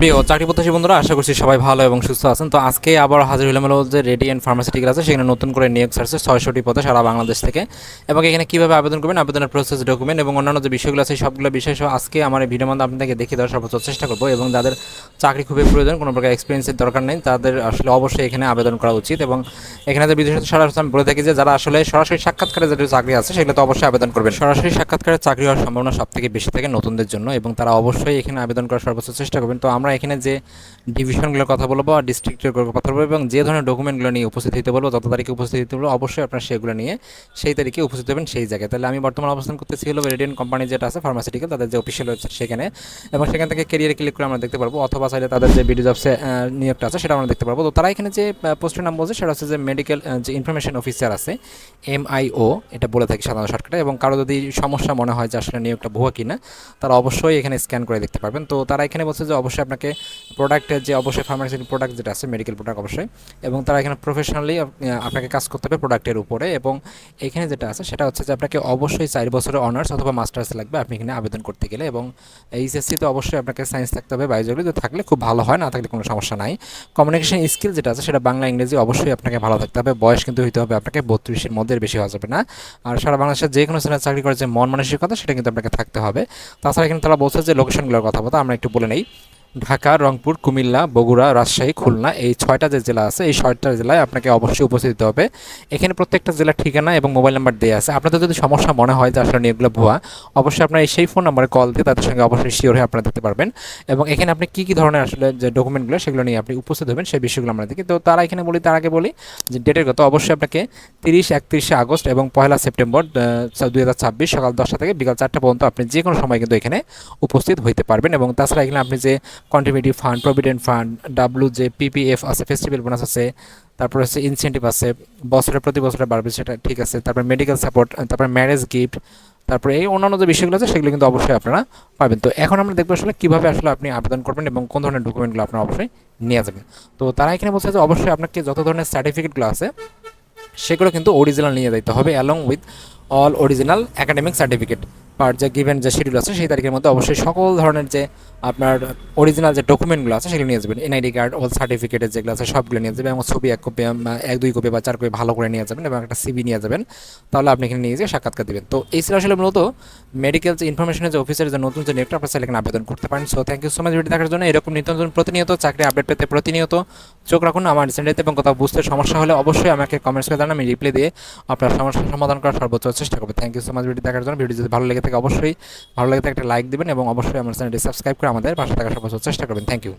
প্রিয় চাকরি প্রত্যাশী বন্ধুরা, আশা করছি সবাই ভালো এবং সুস্থ আছেন। তো আজকে আবার হাজির হলাম হলো যে রেডিয়েন্ট ফার্মাসিউটিক্যাল আছে, সেখানে নতুন করে নিয়োগ ছাড়ছে 600টি পদে সারা বাংলাদেশ থেকে। এবং এখানে কীভাবে আবেদন করবেন, আবেদনের প্রসেস, ডকুমেন্ট এবং অন্যান্য যে বিষয়গুলো আছে সবগুলো বিষয় সহ আজকে আমার এই ভিডিওর মধ্যে আপনাদেরকে দেখিয়ে দেওয়ার সর্বোচ্চ চেষ্টা করবো। এবং যাদের চাকরি খুবই প্রয়োজন, কোনো প্রকার এক্সপিরিয়েন্সের দরকার নেই, তাদের আসলে অবশ্যই এখানে আবেদন করা উচিত। এবং এখানে যে বিদেশে সরাসরি আমি বলে থাকি যে যারা আসলে সরাসরি সাক্ষাৎকারে যেটা চাকরি আছে সেগুলো তো অবশ্যই আবেদন করবেন। সরাসরি সাক্ষাৎকারে চাকরি হওয়ার সম্ভাবনা সব থেকে বেশি থাকে নতুনদের জন্য, এবং তারা অবশ্যই এখানে আবেদন করার সর্বোচ্চ চেষ্টা করবেন। তো আমরা এখানে যে ডিভিশনগুলোর কথা বলবো আর ডিস্ট্রিক্টের কথা বলবো এবং যে ধরনের ডকুমেন্টগুলো নিয়ে উপস্থিত হতে বলবো, যত তারিখে উপস্থিত হতে বলবো অবশ্যই আপনারা সেগুলো নিয়ে সেই তারিখে উপস্থিত হবেন সেই জায়গায়। তাহলে আমি বর্তমান অবস্থান করতেছি হলো রেডিয়েন্ট কোম্পানি যেটা আছে ফার্মাসিউটিক্যাল, তাদের যে অফিসিয়াল ওয়েবসাইট সেখানে, এবং সেখান থেকে ক্যারিয়ারে ক্লিক করে আমরা দেখতে পারবো, অথবা চাইলে তাদের যে বিডি জবসে নিয়োগটা আছে সেটা আমরা দেখতে পারবো। তো তারা এখানে যে পোস্টের নাম বলছে সেটা হচ্ছে যে মেডিকেল যে ইনফরমেশন অফিসার আছে, MIO, এটা বলে থাকি সাধারণ শর্টকাটে। এবং কারো যদি সমস্যা মনে হয় যে আসলে নিয়োগটা ভুয়া কিনা, তারা অবশ্যই এখানে স্ক্যান করে দেখতে পারবেন। তো তারা এখানে বলছে যে অবশ্যই আপনাকে প্রোডাক্টের যে অবশ্যই ফার্মাসিউটিক্যাল প্রোডাক্ট যেটা আছে মেডিকেল প্রোডাক্ট অবশ্যই, এবং তারা এখানে প্রফেশনালি আপনাকে কাজ করতে হবে প্রোডাক্টের উপরে। এবং এখানে যেটা আছে সেটা হচ্ছে যে আপনাকে অবশ্যই 4 বছরের অনার্স অথবা মাস্টার্স লাগবে আপনি এখানে আবেদন করতে গেলে। এবং এইচএসসিতে অবশ্যই আপনাকে সায়েন্স থাকতে হবে, বায়োলজি থাকলে খুব ভালো হয়, না থাকলে কোনো সমস্যা নাই। কমিউনিকেশন স্কিল যেটা আছে সেটা বাংলা ইংরেজি অবশ্যই আপনাকে ভালো থাকতে হবে। বয়স কিন্তু হইতে হবে আপনাকে 32-এর মধ্যে, বেশি হওয়া যাবে না। আর সারা বাংলাদেশের যে কোনো স্থানে চাকরি করার যে মন মানসিকতা সেটা কিন্তু আপনাকে থাকতে হবে। তাছাড়া এখানে তারা বলছে যে লোকেশনগুলোর কথা বলতে আমরা একটু বলে নেই। ঢাকা, রংপুর, কুমিল্লা, বগুড়া, রাজশাহী, খুলনা, এই 6টা যে জেলা আছে এই 6টা জেলায় আপনাকে অবশ্যই উপস্থিত হতে হবে। এখানে প্রত্যেকটা জেলার ঠিকানা এবং মোবাইল নাম্বার দেওয়া আছে। আপনাদের যদি সমস্যা মনে হয় যে আসলে নিয়োগগুলো ভুয়া, অবশ্যই আপনার সেই ফোন নাম্বারে কল দিয়ে তাদের সঙ্গে অবশ্যই শিওর হয়ে আপনারা দেখতে পারবেন। এবং এখানে আপনি কী কী ধরনের আসলে যে ডকুমেন্টগুলো সেগুলো নিয়ে আপনি উপস্থিত হবেন সেই বিষয়গুলো আমরা দেখি। তো তারা এখানে বলি, তার আগে বলি যে ডেটের কথা অবশ্যই আপনাকে 30-31 আগস্ট এবং 1 সেপ্টেম্বর 2026 সকাল 10টা থেকে বিকাল 4টা পর্যন্ত আপনি যে কোনো সময় কিন্তু এখানে উপস্থিত হইতে পারবেন। এবং তাছাড়া এখানে আপনি যে কন্ট্রিবিউটিভ ফান্ড, প্রভিডেন্ট ফান্ড, যে PPF আছে, ফেস্টিভ্যাল বোনাস আছে, তারপর হচ্ছে ইনসেন্টিভ আছে, প্রতি বছরে বাড়বে সেটা ঠিক আছে, তারপর মেডিকেল সাপোর্ট, তারপর ম্যারেজ গিফট, তারপরে এই অন্যান্য যে বিষয়গুলো আছে সেগুলো কিন্তু অবশ্যই আপনারা পাবেন। তো এখন আমরা দেখবো আসলে কীভাবে আসলে আপনি আবেদন করবেন এবং কোন ধরনের ডকুমেন্টগুলো আপনারা অবশ্যই নিয়ে যাবেন। তো তারা এখানে বলছে যে অবশ্যই আপনাকে যত ধরনের সার্টিফিকেটগুলো আছে সেগুলো কিন্তু অরিজিনাল নিয়ে যেতে হবে, along with all original academic certificate per যে গিভেন যে শিডিউল আছে সেই তারিখের মধ্যে অবশ্যই সকল ধরনের যে আপনার অরিজিনাল যে ডকুমেন্টগুলো আছে সেগুলো নিয়ে যাবেন। এনআইডি কার্ড, অল সার্টিফিকেটের যেগুলো আছে সবগুলো নিয়ে যাবেন, এবং ছবি 1 কপি, 1-2 কপি বা 4 কপি ভালো করে নিয়ে যাবেন, এবং একটা সিভি নিয়ে যাবেন। তাহলে আপনি এখানে নিয়ে যেয়ে সাক্ষাৎকার দেবেন। তো এই ছিল আসলে মূলত মেডিকেল যে ইনফরমেশনের যে অফিসের যে নতুন যে নিয়োগটা আপনার এখানে আবেদন করতে পারেন। So thank you so much video দেখার জন্য। এরকম নিত্য নতুন প্রতিনিয়ত চাকরি আপডেট পেতে প্রতিনিয়ত চোখ রাখুন আমার চ্যানেলতে, এবং কোথাও বুঝতে সমস্যা হলে অবশ্যই আমাকে কমেন্টস করে জানান, আমি রিপ্লাই দিয়ে আপনার সমস্যার সমাধান করার সর্বোচ্চ চেষ্টা করবো। Thank you so much video দেখার জন্য। ভিডিও যদি ভালো লেগে থাকে অবশ্যই ভালো লাগে একটা লাইক দেবেন, এবং অবশ্যই আমার চ্যানেলটি সাবস্ক্রাইব করে আমাদের পাশে থাকার সর্বোচ্চ চেষ্টা করবেন। Thank you.